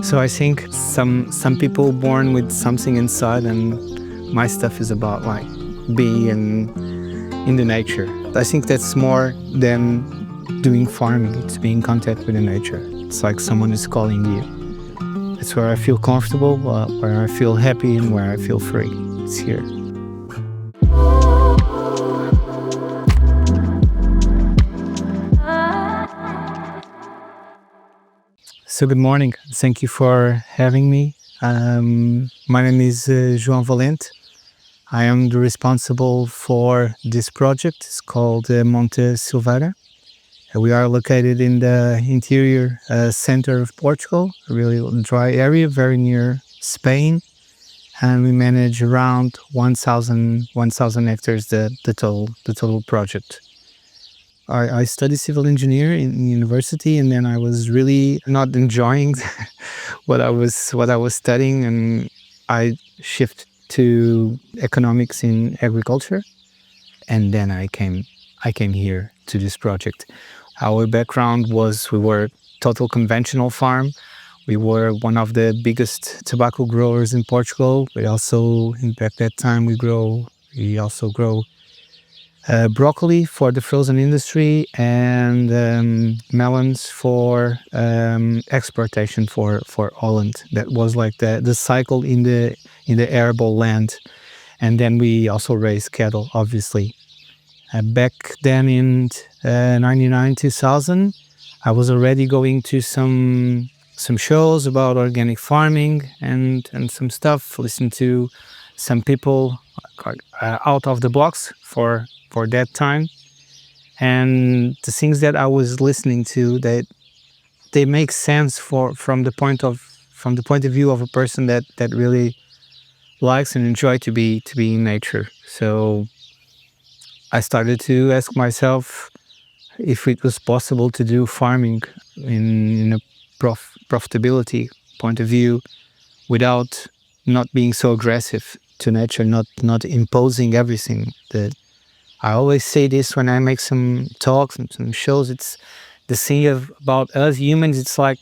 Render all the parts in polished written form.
So I think some people born with something inside, and my stuff is about like being in the nature. I think that's more than doing farming. It's being in contact with the nature. It's like someone is calling you. It's where I feel comfortable, where I feel happy, and where I feel free. It's here. So good morning. Thank you for having me. My name is João Valente. I am the responsible for this project. It's called Monte Silveira. We are located in the interior center of Portugal, a really dry area, very near Spain. And we manage around 1,000 hectares, the total project. I studied civil engineering in university, and then I was really not enjoying what I was studying, and I shifted to economics in agriculture, and then I came here to this project. Our background was we were total conventional farm. We were one of the biggest tobacco growers in Portugal. We also, at that time, we also grow broccoli for the frozen industry, and melons for exportation for Holland. That was like the cycle in the arable land. And then we also raised cattle, obviously. Back then in 99, 2000, I was already going to some shows about organic farming and some stuff, listen to some people out of the blocks for that time, and the things that I was listening to, that they make sense from the point of view of a person that really likes and enjoy to be in nature. So I started to ask myself if it was possible to do farming in a profitability point of view without not being so aggressive to nature, not imposing everything. That I always say this when I make some talks and some shows. It's the thing about us humans. It's like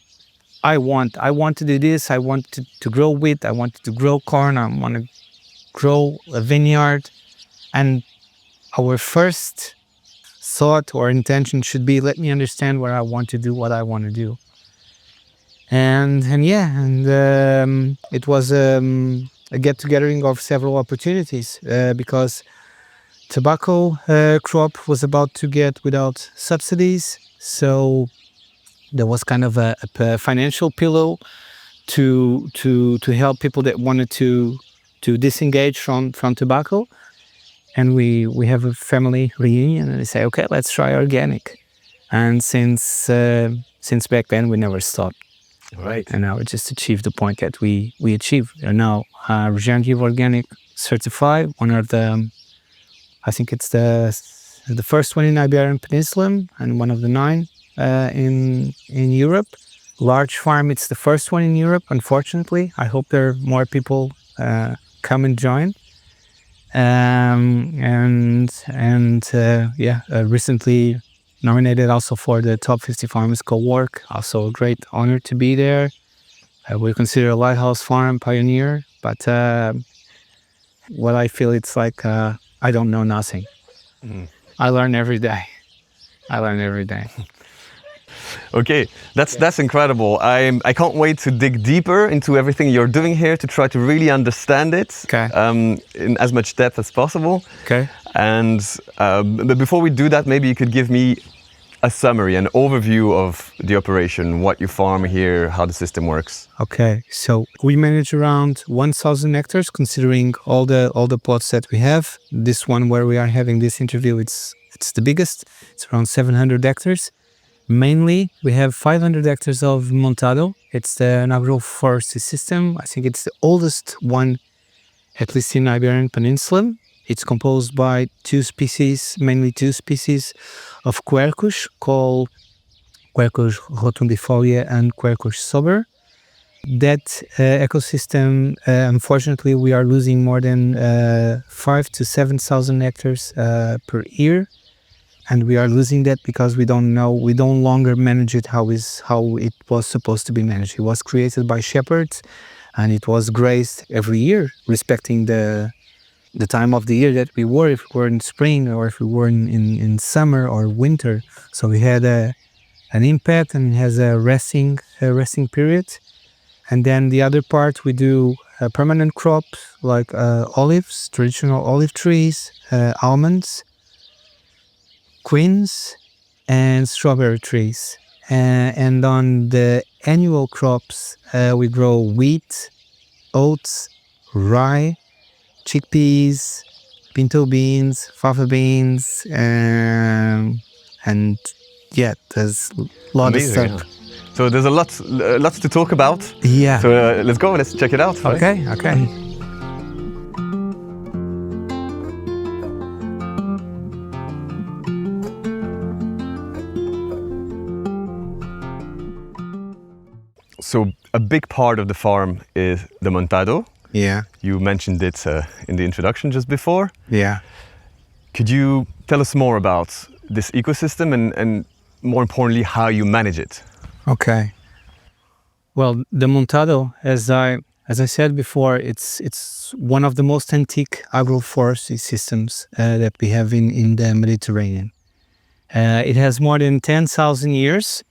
I want to do this. I want to grow wheat. I want to grow corn. I want to grow a vineyard. And our first thought or intention should be, let me understand where I want to do what I want to do. And it was a get-togethering of several opportunities because tobacco crop was about to get without subsidies, so there was kind of a financial pillow to help people that wanted to disengage from tobacco. And we have a family reunion, and they say, okay, let's try organic. And since back then, we never stopped. Right. And now we just achieved the point that we achieved. We are now Regenerative Organic certified, one of the, I think it's the first one in Iberian Peninsula and one of the 9 in Europe. Large farm, it's the first one in Europe, unfortunately. I hope there are more people come and join. Recently nominated also for the top 50 farmers co-work. Also a great honor to be there. We consider a Lighthouse farm pioneer, but what I feel, it's like I don't know nothing. I learn every day. Okay, that's incredible. I can't wait to dig deeper into everything you're doing here to try to really understand it in as much depth as possible. Okay. And but before we do that, maybe you could give me a summary, an overview of the operation, what you farm here, how the system works. Okay, so we manage around 1,000 hectares, considering all the plots that we have. This one where we are having this interview, it's the biggest. It's around 700 hectares. Mainly, we have 500 hectares of Montado. It's an agroforestry system. I think it's the oldest one, at least in Iberian Peninsula. It's composed by mainly two species of quercus, called Quercus rotundifolia and Quercus sober. That ecosystem, unfortunately, we are losing more than 5,000 to 7,000 hectares per year and we are losing that because we don't longer manage it how it was supposed to be managed. It was created by shepherds, and it was grazed every year, respecting the time of the year that we were, if we were in spring or if we were in summer or winter. So we had an impact, and it has a resting period. And then the other part, we do permanent crops like olives, traditional olive trees, almonds, quince, and strawberry trees. And on the annual crops, we grow wheat, oats, rye, chickpeas, pinto beans, fava beans, and yeah, there's a lot Amazing, of stuff. yeah. So there's a lots to talk about. Yeah. So let's go. Let's check it out. Right? Okay. Okay. So a big part of the farm is the Montado. Yeah. You mentioned it in the introduction just before. Yeah. Could you tell us more about this ecosystem and more importantly, how you manage it? Okay. Well, the Montado, as I said before, it's one of the most antique agroforestry systems that we have in the Mediterranean. It has more than 10,000 years.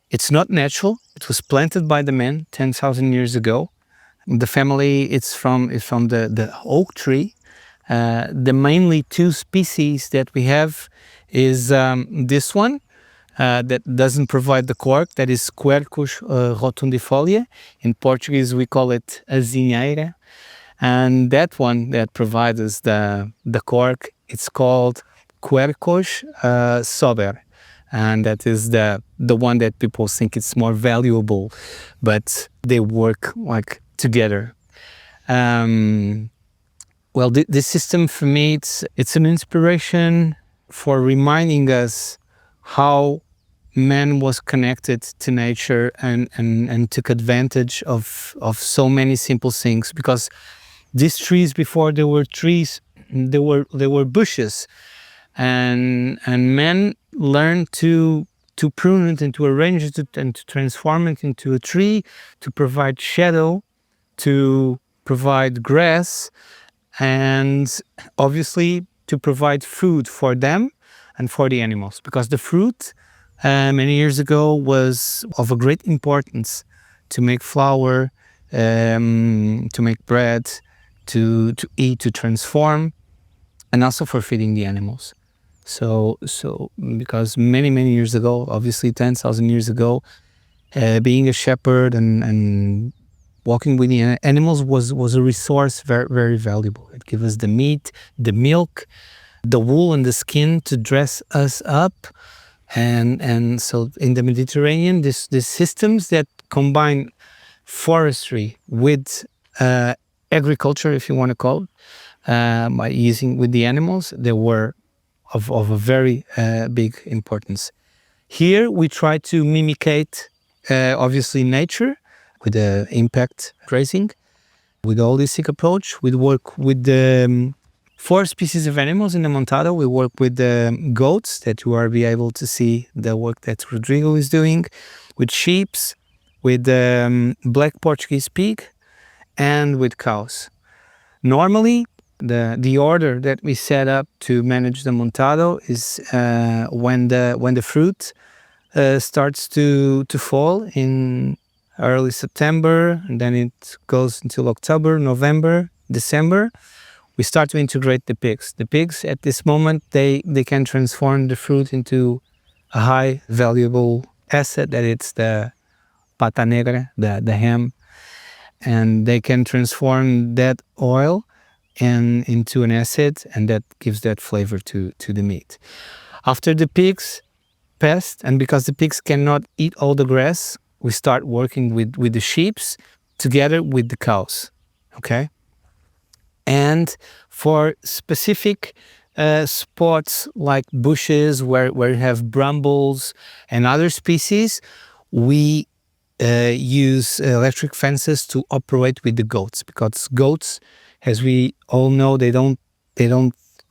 It's not natural. It was planted by the man 10,000 years ago. The family is from the oak tree. The mainly two species that we have is this one that doesn't provide the cork, that is Quercus rotundifolia. In Portuguese, we call it azinheira. And that one that provides us the cork, it's called Quercus sober. And that is the one that people think it's more valuable, but they work like together. Well, this system for me, it's an inspiration for reminding us how man was connected to nature and took advantage of so many simple things. Because these trees, before they were trees, they were bushes, and men learned to prune it and to arrange it and to transform it into a tree, to provide shadow, to provide grass, and obviously to provide food for them and for the animals. Because the fruit many years ago was of a great importance to make flour, to make bread, to eat, to transform, and also for feeding the animals. So because many years ago, obviously 10,000 years ago, being a shepherd and walking with the animals was a resource very valuable. It gives us the meat, the milk, the wool and the skin to dress us up. And so in the Mediterranean, these systems that combine forestry with agriculture, if you want to call it, by using with the animals, they were of a very big importance. Here we try to mimicate obviously nature with the impact grazing, with the holistic approach. We work with the 4 species of animals in the Montado. We work with the goats, that you will be able to see the work that Rodrigo is doing, with sheep, with the black Portuguese pig, and with cows. Normally, the order that we set up to manage the Montado is when the fruit starts to fall in early September, and then it goes until October, November, December. We start to integrate the pigs. The pigs at this moment, they can transform the fruit into a high valuable asset, that it's the pata negra, the ham, and they can transform that oil into an acid, and that gives that flavor to the meat. After the pigs passed, and because the pigs cannot eat all the grass, we start working with the sheep together with the cows, okay? And for specific spots like bushes where you have brambles and other species, we use electric fences to operate with the goats, because goats, as we all know, they don't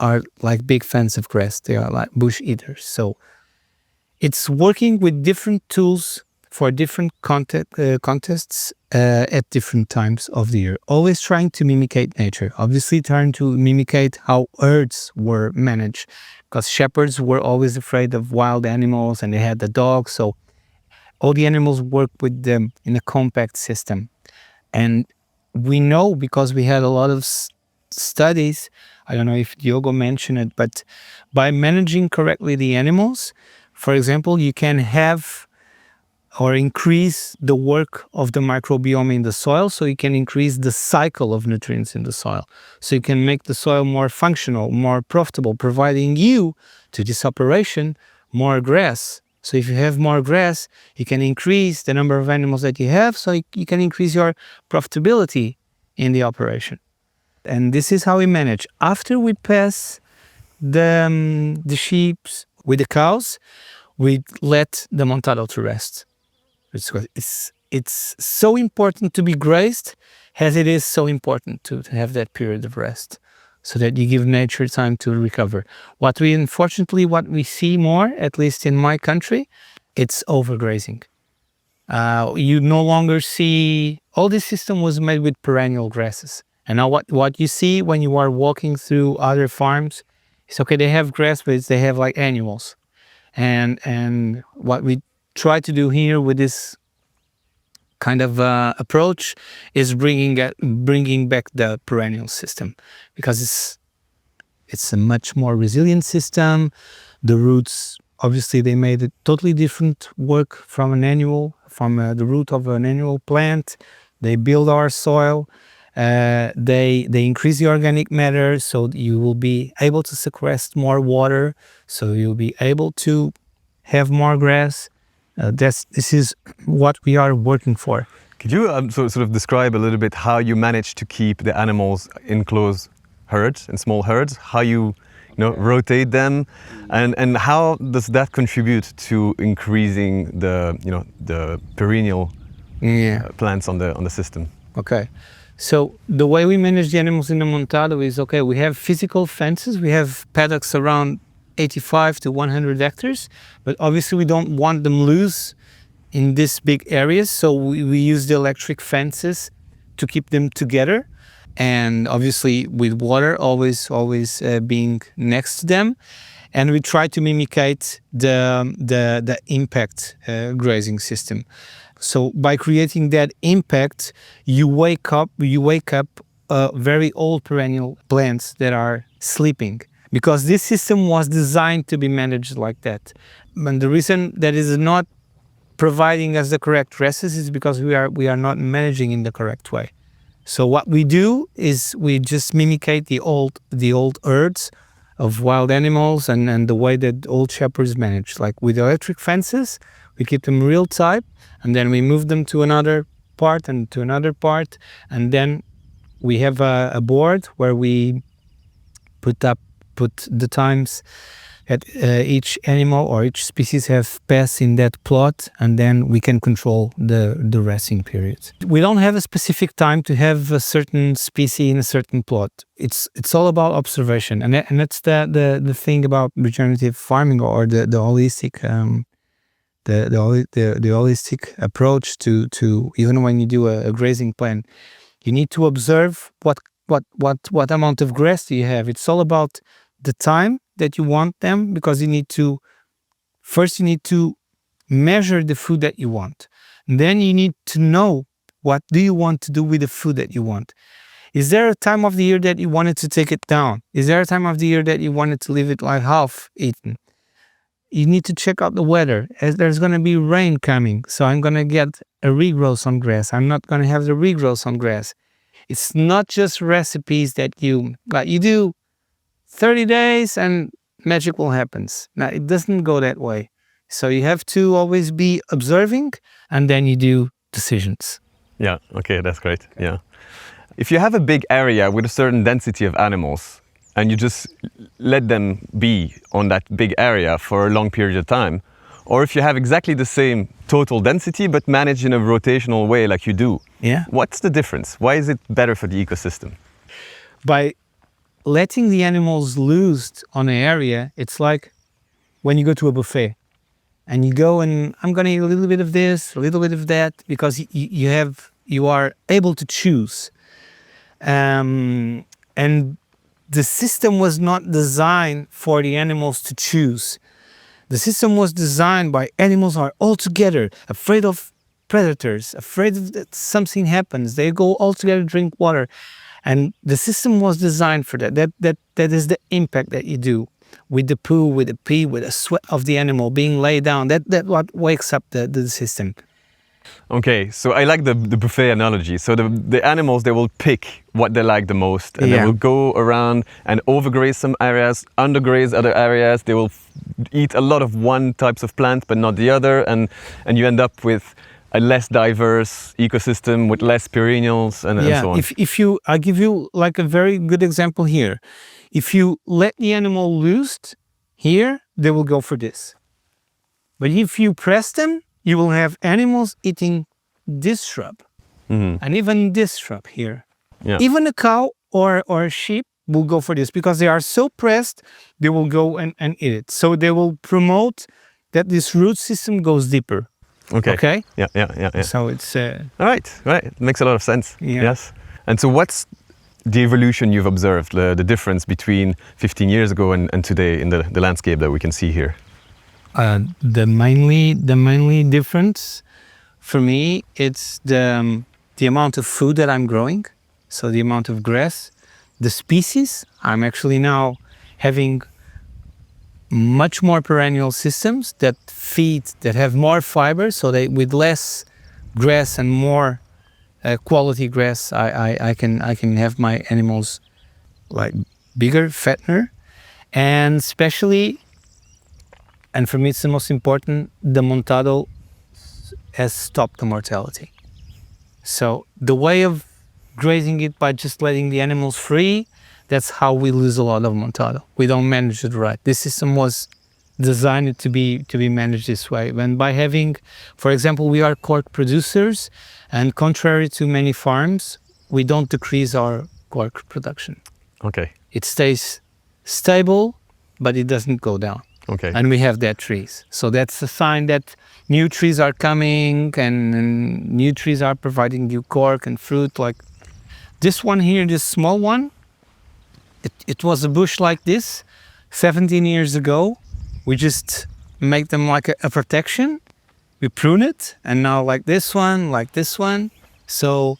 are like big fans of grass. They are like bush eaters. So it's working with different tools for different contests at different times of the year. Always trying to mimicate nature. Obviously trying to mimicate how herds were managed, because shepherds were always afraid of wild animals and they had the dogs. So all the animals work with them in a compact system. And we know, because we had a lot of studies, I don't know if Diogo mentioned it, but by managing correctly the animals, for example, you can have or increase the work of the microbiome in the soil, so you can increase the cycle of nutrients in the soil. So you can make the soil more functional, more profitable, providing you, to this operation, more grass. So if you have more grass, you can increase the number of animals that you have, so you can increase your profitability in the operation. And this is how we manage. After we pass the sheep with the cows, we let the Montado to rest. It's so important to be grazed as it is so important to have that period of rest, so that you give nature time to recover. What we see more, at least in my country, it's overgrazing. You no longer see, all this system was made with perennial grasses. And now what you see when you are walking through other farms is, okay, they have grass, but they have like annuals. And what we try to do here with this kind of approach is bringing back the perennial system, because it's a much more resilient system. The roots, obviously, they made a totally different work from the root of an annual plant. They build our soil. They increase the organic matter, so you will be able to sequester more water, so you'll be able to have more grass. This is what we are working for. Could you sort of describe a little bit how you manage to keep the animals in close herds, in small herds, how you rotate them, and how does that contribute to increasing the perennial plants on the system? Okay. So the way we manage the animals in the Montado is, okay, we have physical fences, we have paddocks around 85 to 100 hectares, but obviously we don't want them loose in these big areas, so we use the electric fences to keep them together, and obviously with water always being next to them. And we try to mimicate the impact grazing system. So by creating that impact, you wake up very old perennial plants that are sleeping, because this system was designed to be managed like that. And the reason that is not providing us the correct restes is because we are not managing in the correct way. So what we do is we just mimicate the old herds of wild animals and the way that old shepherds manage. Like with electric fences, we keep them real tight, and then we move them to another part and to another part, and then we have a board where we put the times that each animal or each species have passed in that plot, and then we can control the resting periods. We don't have a specific time to have a certain species in a certain plot. It's all about observation, and that's the thing about regenerative farming, or the holistic the holistic approach to even when you do a grazing plan. You need to observe what amount of grass do you have. It's all about the time that you want them, because you need to measure the food that you want. Then you need to know, what do you want to do with the food that you want? Is there a time of the year that you wanted to take it down? Is there a time of the year that you wanted to leave it like half eaten? You need to check out the weather, as there's going to be rain coming, so I'm going to get a regrowth on grass. I'm not going to have the regrowth on grass. It's not just recipes that you do 30 days and magic will happen. Now, it doesn't go that way. So you have to always be observing, and then you do decisions. Yeah, okay, that's great. Yeah. If you have a big area with a certain density of animals, and you just let them be on that big area for a long period of time, or if you have exactly the same total density but manage in a rotational way like you do, what's the difference? Why is it better for the ecosystem? By letting the animals loose on an area, it's like when you go to a buffet and you go and I'm going to eat a little bit of this, a little bit of that, because you are able to choose. And the system was not designed for the animals to choose. The system was designed by animals are all together, afraid of predators, afraid that something happens. They go all together, drink water. And the system was designed for that. That is the impact that you do with the poo, with the pee, with the sweat of the animal being laid down. That what wakes up the system. Okay, so I like the buffet analogy. So the animals, they will pick what they like the most, and they will go around and overgraze some areas, undergraze other areas. They will eat a lot of one types of plant, but not the other, and you end up with a less diverse ecosystem with less perennials and so on. I give you like a very good example here. If you let the animal loose here, they will go for this. But if you press them, you will have animals eating this shrub and even this shrub here. Yeah. Even a cow or a sheep will go for this because they are so pressed, they will go and eat it. So they will promote that this root system goes deeper. Okay? Yeah. So it's... All right. It makes a lot of sense. Yeah. Yes. And so what's the evolution you've observed, the difference between 15 years ago and today in the landscape that we can see here? The mainly difference for me, it's the amount of food that I'm growing. So the amount of grass, the species. I'm actually now having much more perennial systems that have more fiber, so they with less grass and more quality grass, I can have my animals like bigger, fatter, and especially, and for me it's the most important, the Montado has stopped the mortality. So the way of grazing it by just letting the animals free, that's how we lose a lot of Montado. We don't manage it right. This system was designed to be managed this way. And by having, for example, we are Cork producers, and contrary to many farms, we don't decrease our Cork production. Okay. It stays stable, but it doesn't go down. Okay. And we have dead trees. So that's a sign that new trees are coming and new trees are providing you cork and fruit. Like this one here, this small one, it was a bush like this 17 years ago. We just make them like a protection. We prune it, and now like this one. So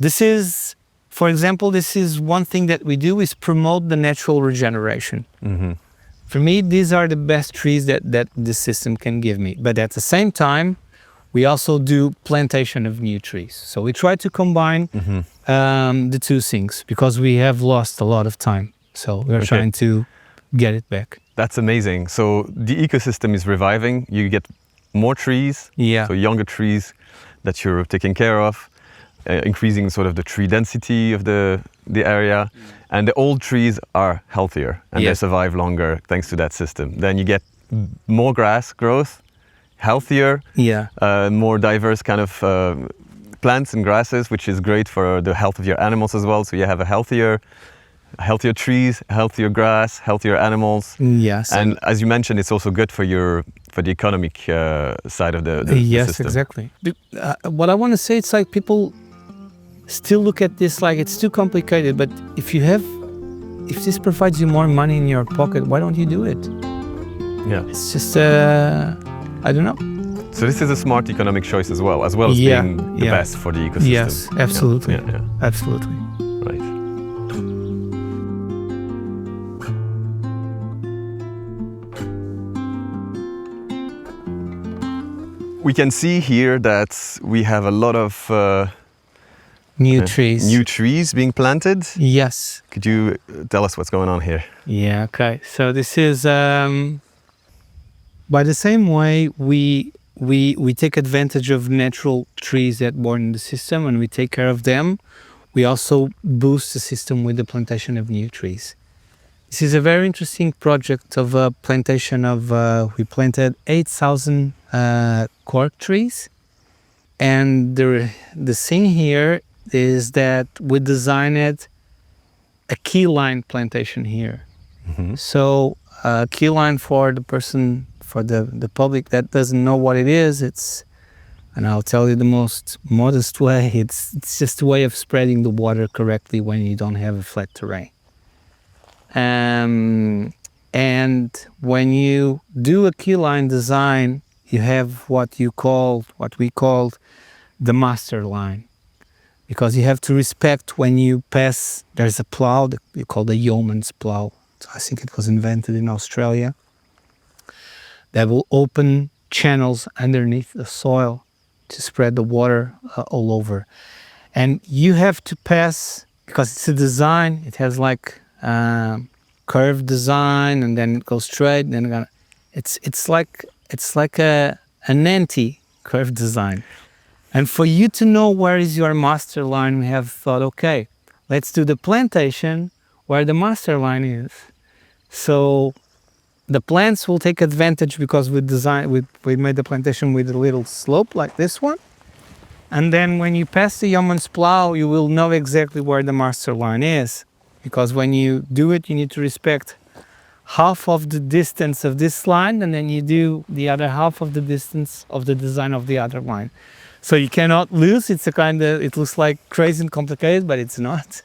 this is, for example, this is one thing that we do is promote the natural regeneration. Mm-hmm. For me, these are the best trees that this system can give me. But at the same time, we also do plantation of new trees. So we try to combine the two things because we have lost a lot of time. So we're trying to get it back. That's amazing. So the ecosystem is reviving. You get more trees, so younger trees that you're taking care of, increasing sort of the tree density of the area. And the old trees are healthier and they survive longer thanks to that system. Then you get more grass growth, healthier, more diverse kind of plants and grasses, which is great for the health of your animals as well. So you have a healthier trees, healthier grass, healthier animals. Yes. And as you mentioned, it's also good for the economic side of the yes, system. Exactly. What I want to say, it's like people still look at this like it's too complicated, but if this provides you more money in your pocket, why don't you do it? Yeah. It's just I don't know. So this is a smart economic choice as well as being the best for the ecosystem. Yes, absolutely. Yeah. Absolutely. Right. We can see here that we have a lot of new trees being planted. Yes. Could you tell us what's going on here? Yeah, okay. So this is by the same way we take advantage of natural trees that born in the system and we take care of them. We also boost the system with the plantation of new trees. This is a very interesting project of a plantation of, we planted 8,000 cork trees. And the thing here is that we designed it a keyline plantation here. Mhm. So keyline, for the person, for the public that doesn't know what it is, and I'll tell you the most modest way, it's just a way of spreading the water correctly when you don't have a flat terrain. And when you do a keyline design, you have what we called the master line, because you have to respect when you pass. There's a plow that we call the yeoman's plow. I think it was invented in Australia, that will open channels underneath the soil to spread the water all over. And you have to pass, because it's a design, it has like curved design, and then it goes straight, and then it's like an anti-curved design. And for you to know where is your master line, we have thought, okay, let's do the plantation where the master line is. So the plants will take advantage, because we made the plantation with a little slope like this one. And then when you pass the yeoman's plow, you will know exactly where the master line is. Because when you do it, you need to respect half of the distance of this line, and then you do the other half of the distance of the design of the other line. So you cannot lose. It's it looks like crazy and complicated, but it's not.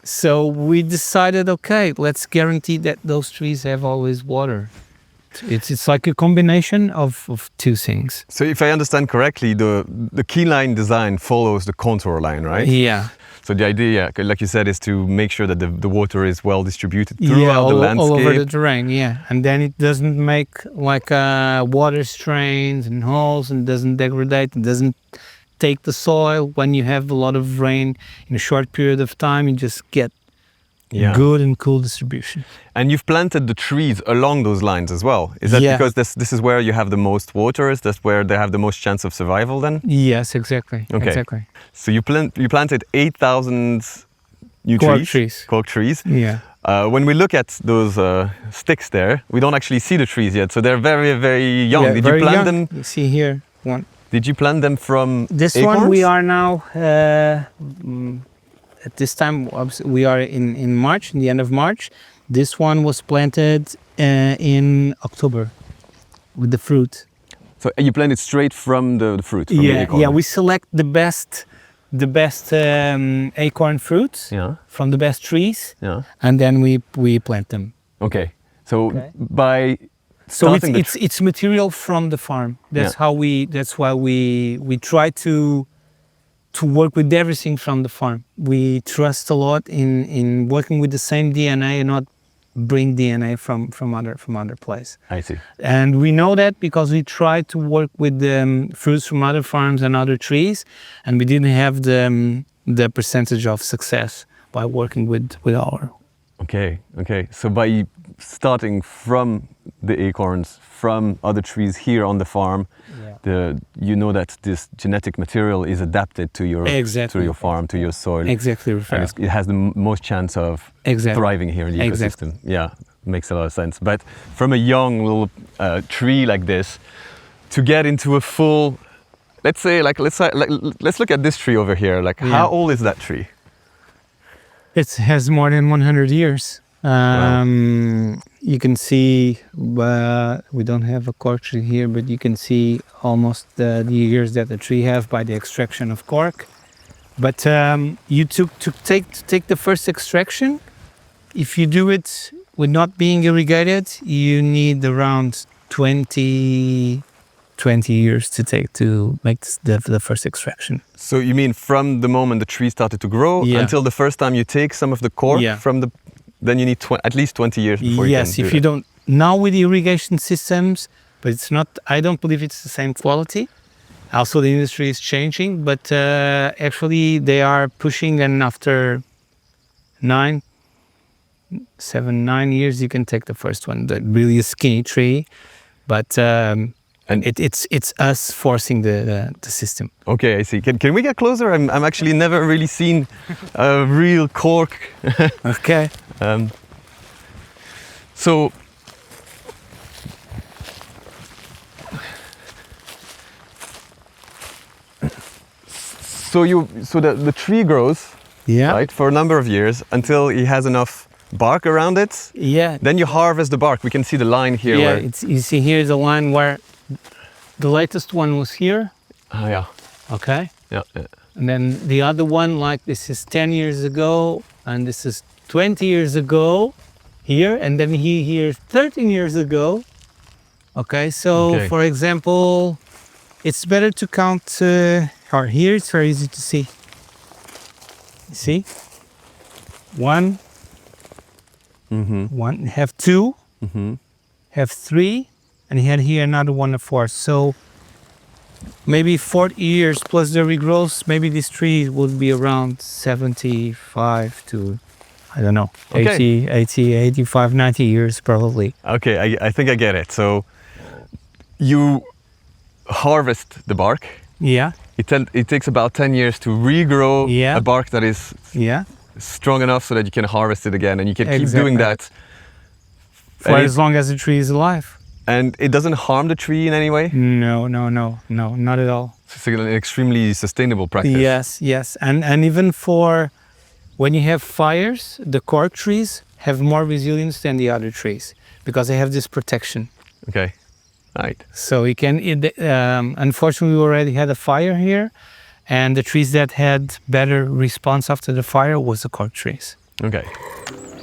So we decided, okay, let's guarantee that those trees have always water. It's like a combination of two things. So if I understand correctly, the keyline design follows the contour line, right? Yeah. So the idea, like you said, is to make sure that the water is well distributed throughout the landscape. All over the terrain, yeah. And then it doesn't make like water strains and holes, and doesn't degrade, it doesn't take the soil. When you have a lot of rain in a short period of time, you just get good and cool distribution. And you've planted the trees along those lines as well. Is that because this is where you have the most water? Is that where they have the most chance of survival then? Yes, exactly. Okay. Exactly. So you planted 8,000 new trees. Cork trees. Yeah. When we look at those sticks there, we don't actually see the trees yet. So they're very, very young. Yeah, Did you plant them? You see here one. Did you plant them from This acorns? one we are now... at this time, we are in March, in the end of March. This one was planted in October with the fruit. So you plant it straight from the fruit? From the acorn. Yeah. We select the best acorn fruits from the best trees, and then we plant them. Okay. So by so it's material from the farm. That's why we try to work with everything from the farm. We trust a lot in working with the same DNA and not bring DNA from other place. I see. And we know that because we tried to work with fruits from other farms and other trees, and we didn't have the percentage of success by working with our. Okay. So by starting from the acorns from other trees here on the farm, you know that this genetic material is adapted to your farm, to your soil. Exactly. And it has the most chance of thriving here in the ecosystem. Yeah, makes a lot of sense. But from a young little tree like this, to get into a full, let's look at this tree over here. How old is that tree? It has more than 100 years. You can see, we don't have a cork tree here, but you can see almost the years that the tree have by the extraction of cork. But you to take the first extraction, if you do it with not being irrigated, you need around 20 years to make the first extraction. So you mean from the moment the tree started to grow until the first time you take some of the cork from the, then you need at least 20 years before you can do Yes, if you don't, now with the irrigation systems, but it's not, I don't believe it's the same quality. Also the industry is changing, but actually they are pushing, and after 9 years you can take the first one, the really skinny tree. But and it's us forcing the system. Okay, I see. Can we get closer? I'm actually never really seen a real cork. Okay. So the tree grows Yeah. right, for a number of years until he has enough bark around it. Yeah. Then you harvest the bark. We can see the line here. Yeah, Where, you see here's a line where the latest one was here. yeah, Okay. yeah. And then the other one, like this is 10 years ago, and this is 20 years ago here, and then here is 13 years ago. Okay, so Okay. for example, it's better to count, or here it's very easy to see. You see? One, have two, have three, and he had here another one of four. So maybe 40 years plus the regrowth, maybe this tree would be around 75 to, I don't know, Okay. 80, 85, 90 years probably. Okay, I think I get it. So you harvest the bark. Yeah, It takes about 10 years to regrow Yeah. a bark that is yeah. strong enough so that you can harvest it again, and you can keep Exactly. doing that. For And as long as the tree is alive. And it doesn't harm the tree in any way? No, not at all. It's an extremely sustainable practice. Yes. And even for when you have fires, the cork trees have more resilience than the other trees because they have this protection. Okay, right. So we can, unfortunately, we already had a fire here, and the trees that had better response after the fire was the cork trees. Okay.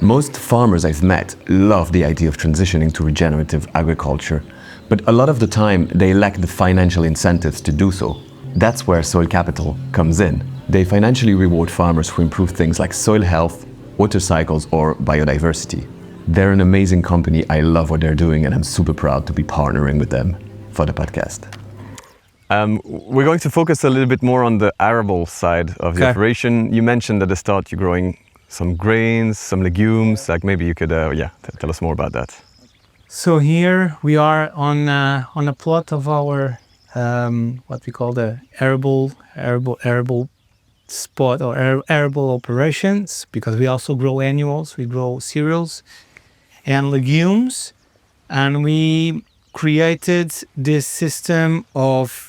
Most farmers I've met love the idea of transitioning to regenerative agriculture, but a lot of the time they lack the financial incentives to do so. That's where Soil Capital comes in. They financially reward farmers who improve things like soil health, water cycles, or biodiversity. They're an amazing company. I love what they're doing, and I'm super proud to be partnering with them for the podcast. We're going to focus a little bit more on the arable side of the Okay. operation. You mentioned at the start you're growing some grains, some legumes. Like maybe you could, tell us more about that. So here we are on a plot of our what we call the arable spot or arable operations, because we also grow annuals, we grow cereals and legumes, and we created this system of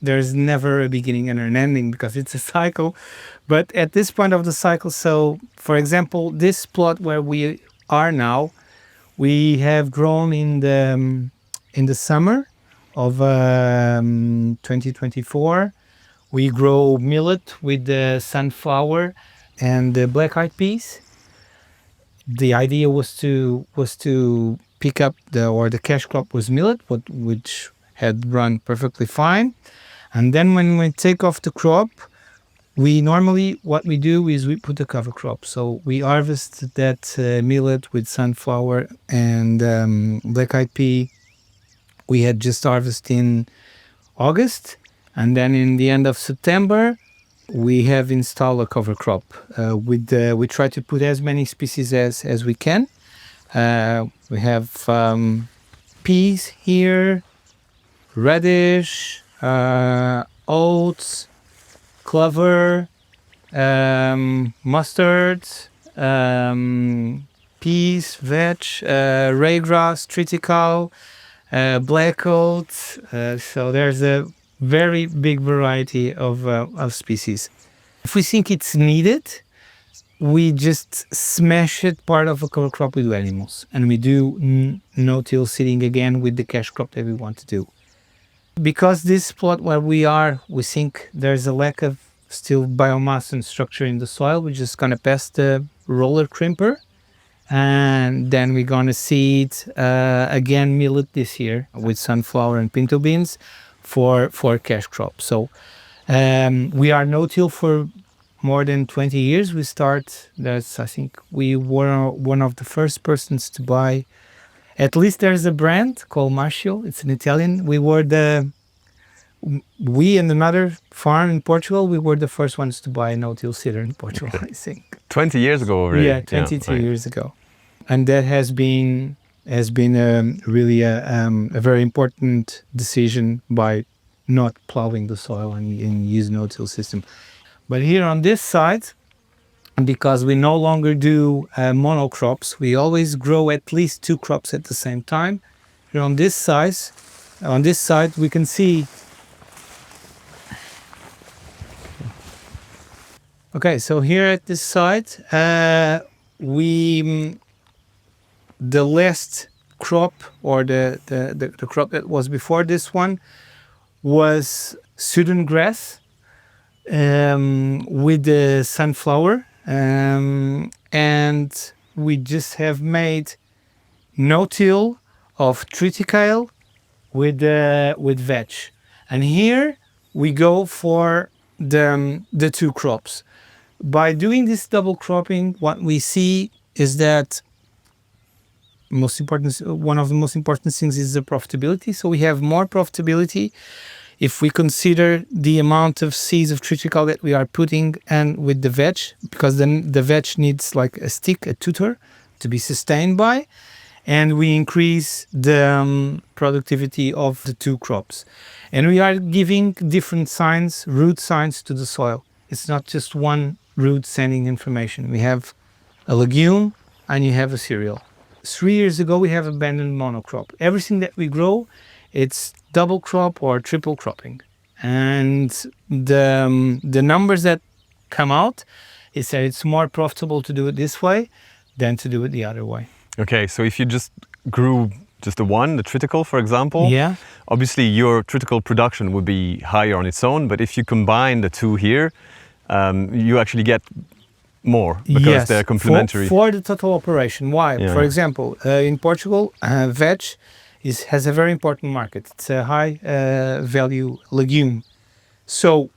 there's never a beginning and an ending because it's a cycle, but at this point of the cycle, so for example, this plot where we are now, we have grown in the summer of 2024. We grow millet with the sunflower and the black-eyed peas. The idea was to pick up the cash crop was millet, which had run perfectly fine. And then when we take off the crop, what we do is we put a cover crop. So we harvest that millet with sunflower and black-eyed pea. We had just harvested in August, and then in the end of September, we have installed a cover crop. We try to put as many species as we can. We have peas here, radish, oats, clover, mustard, peas, veg, raygrass, triticale, black oat. So there's a very big variety of species. If we think it's needed, we just smash it part of a cover crop with animals, and we do no-till seeding again with the cash crop that we want to do. Because this plot where we are, we think there's a lack of still biomass and structure in the soil. We're just gonna pass the roller crimper, and then we're gonna seed again millet this year with sunflower and pinto beans for cash crop. So we are no-till for more than 20 years. I think we were one of the first persons to buy. At least there's a brand called Marshall. It's an Italian. We and another farm in Portugal, we were the first ones to buy a no-till seeder in Portugal, I think. 20 years ago already. Yeah, 22 right. years ago. And that has been really a very important decision by not plowing the soil and use no-till system. But here on this side, because we no longer do monocrops, we always grow at least 2 crops at the same time. Here on this side, we can see Okay, so here at this site, we the last crop, or the crop that was before this one, was Sudan grass with the sunflower, and we just have made no-till of triticale with veg. And here we go for the two crops. By doing this double cropping, what we see is that one of the most important things is the profitability. So we have more profitability if we consider the amount of seeds of triticale that we are putting and with the veg, because then the veg needs like a stick, a tutor to be sustained by, and we increase the productivity of the two crops. And we are giving different signs, root signs to the soil. It's not just one root sending information. We have a legume and you have a cereal. 3 years ago, we have abandoned monocrop. Everything that we grow, it's double crop or triple cropping. And the numbers that come out is that it's more profitable to do it this way than to do it the other way. Okay, so if you just grew just the triticale, for example, Yeah. obviously your triticale production would be higher on its own, but if you combine the two here, you actually get more because Yes, they're complementary. For the total operation. Why? Yeah. For example, in Portugal, veg has a very important market. It's a high value legume. So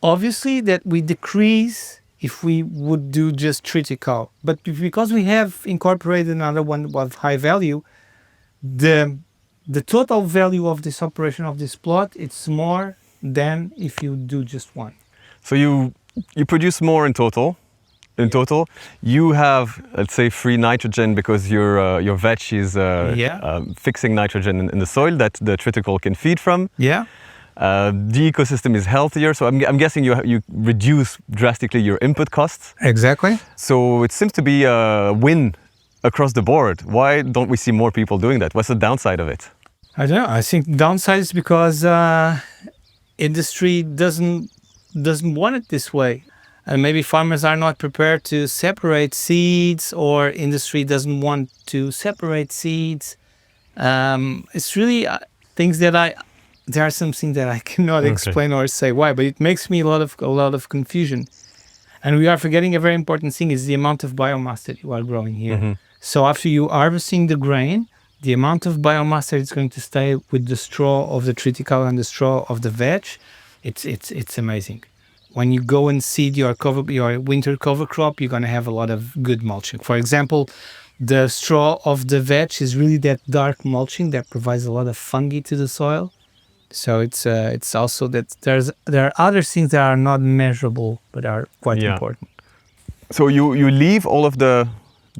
obviously that we decrease if we would do just triticale. But because we have incorporated another one with high value, the total value of this operation of this plot, it's more than if you do just one. So you produce more in total. In total, you have, let's say, free nitrogen because your veg is fixing nitrogen in the soil that the triticale can feed from. Yeah. The ecosystem is healthier, so I'm guessing you reduce drastically your input costs. Exactly. So it seems to be a win across the board. Why don't we see more people doing that? What's the downside of it? I don't know. I think the downside is because industry doesn't want it this way. And maybe farmers are not prepared to separate seeds, or industry doesn't want to separate seeds. It's really things that there are some things that I cannot explain or say why, but it makes me a lot of confusion. And we are forgetting a very important thing is the amount of biomass that you are growing here. Mm-hmm. So after you harvesting the grain, the amount of biomass that is going to stay with the straw of the triticale and the straw of the veg, it's amazing. When you go and seed your winter cover crop, you're going to have a lot of good mulching. For example, the straw of the veg is really that dark mulching that provides a lot of fungi to the soil. So it's also that there are other things that are not measurable but are quite important. So you leave all of the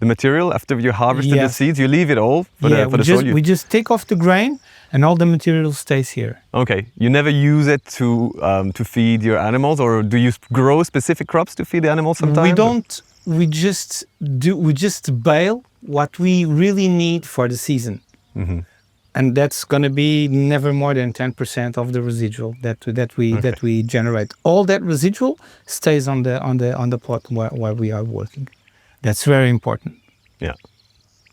material after you harvested the seeds. You leave it all for the soil. We just take off the grain, and all the material stays here. Okay. You never use it to feed your animals, or do you grow specific crops to feed the animals sometimes? We don't. We just bale what we really need for the season. Mm-hmm. And that's going to be never more than 10% of the residual that we generate. All that residual stays on the plot where we are working. That's very important. Yeah.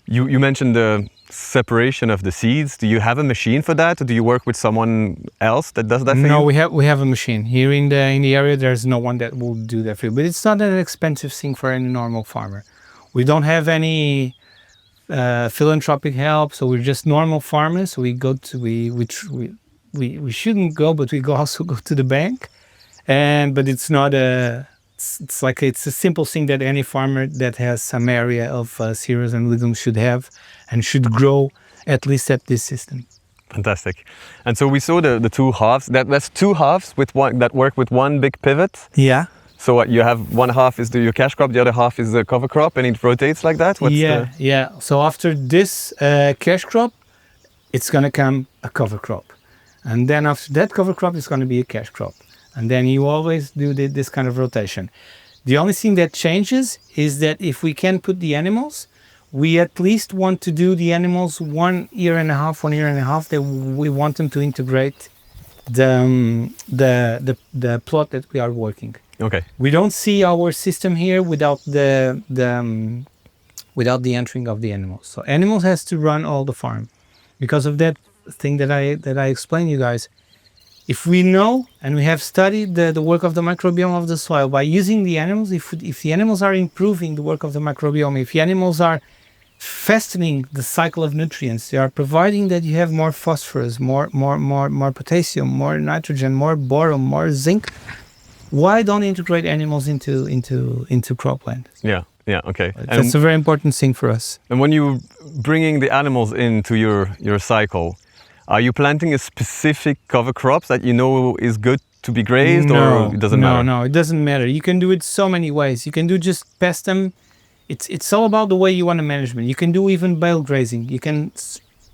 You mentioned the separation of the seeds. Do you have a machine for that, or do you work with someone else that does that for you? No, we have a machine here in the area. There's no one that will do that for you. But it's not an expensive thing for any normal farmer. We don't have any philanthropic help, so we're just normal farmers. We shouldn't go, but we also go to the bank, but it's not it's a simple thing that any farmer that has some area of cereals and legumes should have and should grow at least at this system. Fantastic. And so we saw the two halves. That's two halves that work with one big pivot. Yeah. So what, you have one half is your cash crop, the other half is the cover crop, and it rotates like that? Yeah. So after this cash crop, it's going to come a cover crop. And then after that cover crop, it's going to be a cash crop. And then you always do this kind of rotation. The only thing that changes is that if we can put the animals, we at least want to do the animals 1 year and a half, that we want them to integrate the plot that we are working. Okay. We don't see our system here without without the entering of the animals. So animals has to run all the farm. Because of that thing that I explained you guys, if we know and we have studied the work of the microbiome of the soil by using the animals, if the animals are improving the work of the microbiome, if the animals are fastening the cycle of nutrients, they are providing that you have more phosphorus, more potassium, more nitrogen, more boron, more zinc. Why don't integrate animals into cropland? Yeah. Yeah. Okay. That's a very important thing for us. And when you're bringing the animals into your cycle, are you planting a specific cover crops that you know is good to be grazed, or it doesn't matter? No, it doesn't matter. You can do it so many ways. You can do just pest them. It's all about the way you want to management. You can do even bale grazing. You can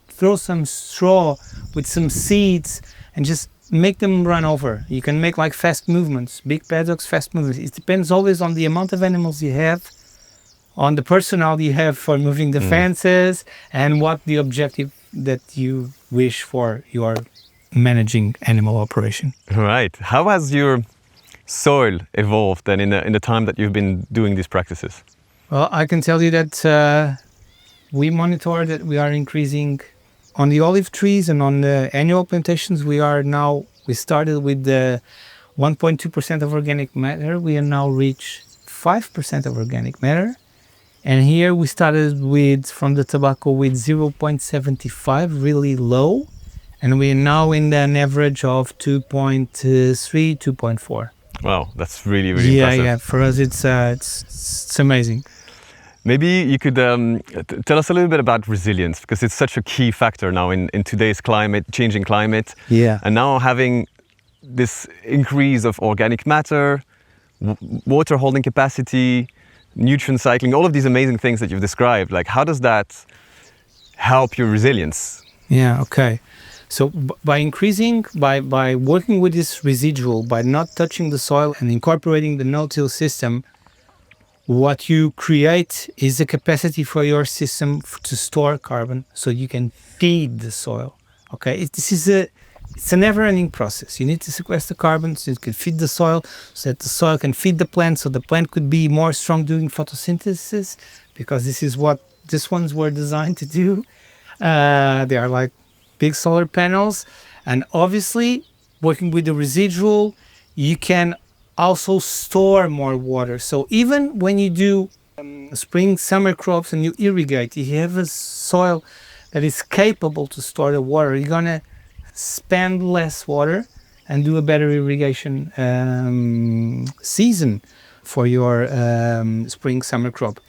throw some straw with some seeds and just make them run over. You can make like fast movements, big paddocks, fast movements. It depends always on the amount of animals you have, on the personnel you have for moving the fences, and what the objective that you wish for your managing animal operation. Right. How has your soil evolved then in the time that you've been doing these practices? Well, I can tell you that we monitor that we are increasing on the olive trees and on the annual plantations. We started with the 1.2% of organic matter. We are now reach 5% of organic matter. And here we started from the tobacco with 0.75, really low. And we are now in an average of 2.3, 2.4. Wow, that's really impressive. Yeah. For us, it's amazing. Maybe you could tell us a little bit about resilience, because it's such a key factor now in today's changing climate. Yeah. And now having this increase of organic matter, water holding capacity, nutrient cycling, all of these amazing things that you've described, like how does that help your resilience? Yeah, okay. So by working with this residual, by not touching the soil and incorporating the no-till system, what you create is a capacity for your system to store carbon so you can feed the soil. Okay, it's a never-ending process. You need to sequester carbon so you can feed the soil, so that the soil can feed the plant, so the plant could be more strong doing photosynthesis, because this is what these ones were designed to do. They are like big solar panels, and obviously working with the residual, you can also store more water. So even when you do spring, summer crops and you irrigate, you have a soil that is capable to store the water. You're gonna spend less water and do a better irrigation season for your spring, summer crop.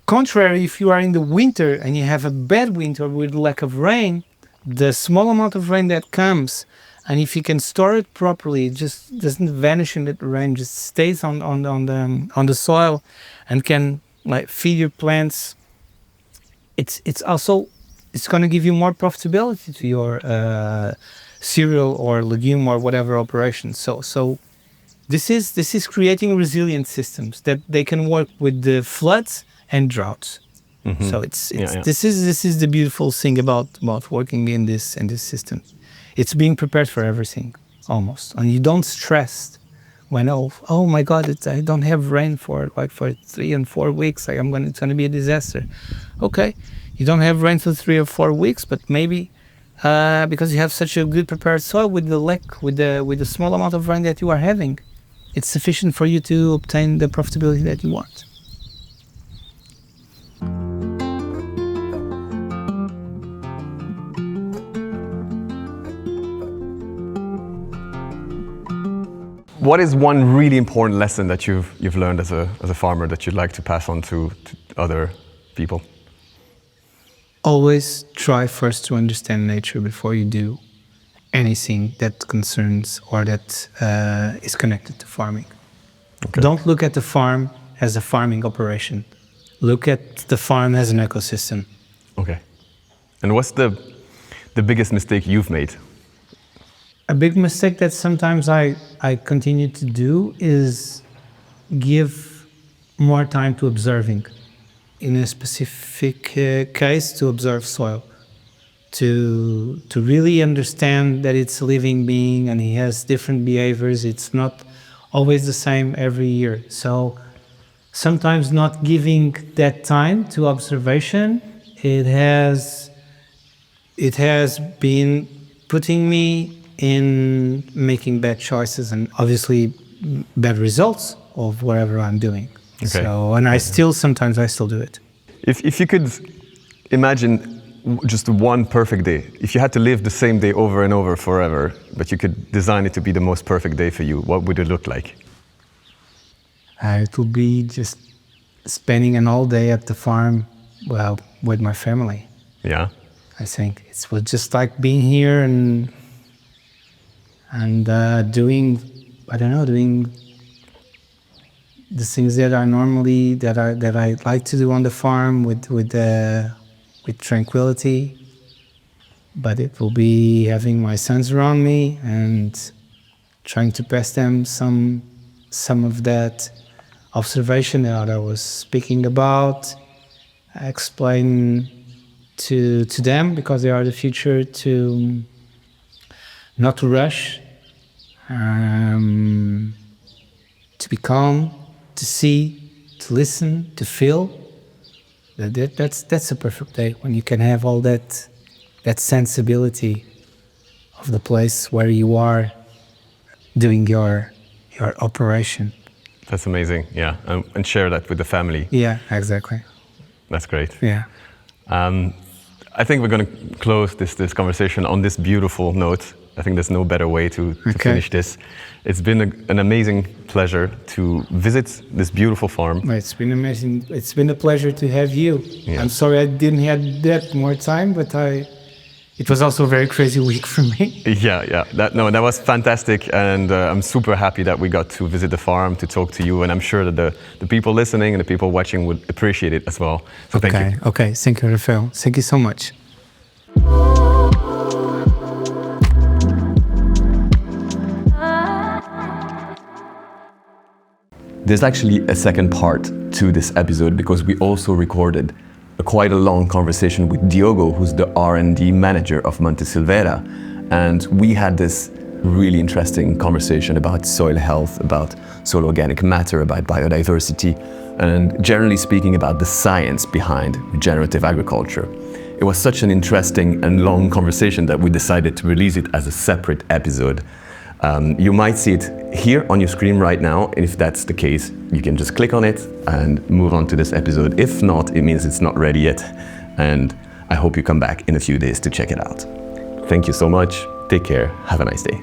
Contrary, if you are in the winter and you have a bad winter with lack of rain, the small amount of rain that comes, and if you can store it properly, it just doesn't vanish in the rain, just stays on the soil and can like feed your plants. It's going to give you more profitability to your cereal or legume or whatever operation. So this is creating resilient systems that they can work with the floods and droughts. Mm-hmm. So this is the beautiful thing about working in this system. It's being prepared for everything almost, and you don't stress when oh my God, I don't have rain for 3 and 4 weeks. It's gonna be a disaster. Okay, you don't have rain for 3 or 4 weeks, but maybe because you have such a good prepared soil with the small amount of rain that you are having, it's sufficient for you to obtain the profitability that you want. What is one really important lesson that you've learned as a farmer that you'd like to pass on to other people? Always try first to understand nature before you do anything that concerns or that is connected to farming. Okay. Don't look at the farm as a farming operation. Look at the farm as an ecosystem. Okay. And what's the biggest mistake you've made? A big mistake that sometimes I continue to do is give more time to observing. In a specific case, to observe soil, to really understand that it's a living being and he has different behaviors. It's not always the same every year. So sometimes not giving that time to observation, it has been putting me in making bad choices and obviously bad results of whatever I'm doing. Okay. So, and I still do it. If you could imagine just one perfect day, if you had to live the same day over and over forever, but you could design it to be the most perfect day for you, what would it look like? It would be just spending an all day at the farm, well, with my family. Yeah. I think it was just like being here and doing the things that I normally that I like to do on the farm with tranquility. But it will be having my sons around me and trying to pass them some of that observation that I was speaking about, explain to them, because they are the future, to not to rush, to be calm, to see, to listen, to feel. That's a perfect day when you can have all that sensibility of the place where you are doing your operation. That's amazing, yeah, and share that with the family. Yeah, exactly. That's great. Yeah. I think we're going to close this conversation on this beautiful note. I think there's no better way to finish this. It's been an amazing pleasure to visit this beautiful farm. It's been amazing. It's been a pleasure to have you. Yeah. I'm sorry I didn't have that more time, but it was also a very crazy week for me. Yeah. That was fantastic, and I'm super happy that we got to visit the farm, to talk to you, and I'm sure that the people listening and the people watching would appreciate it as well. So thank you. Okay, thank you, Rafael. Thank you so much. There's actually a second part to this episode because we also recorded quite a long conversation with Diogo, who's the R&D manager of Monte Silveira. And we had this really interesting conversation about soil health, about soil organic matter, about biodiversity, and generally speaking about the science behind regenerative agriculture. It was such an interesting and long conversation that we decided to release it as a separate episode. You might see it here on your screen right now, and if that's the case, you can just click on it and move on to this episode. If not, it means it's not ready yet, and I hope you come back in a few days to check it out. Thank you so much, take care, have a nice day.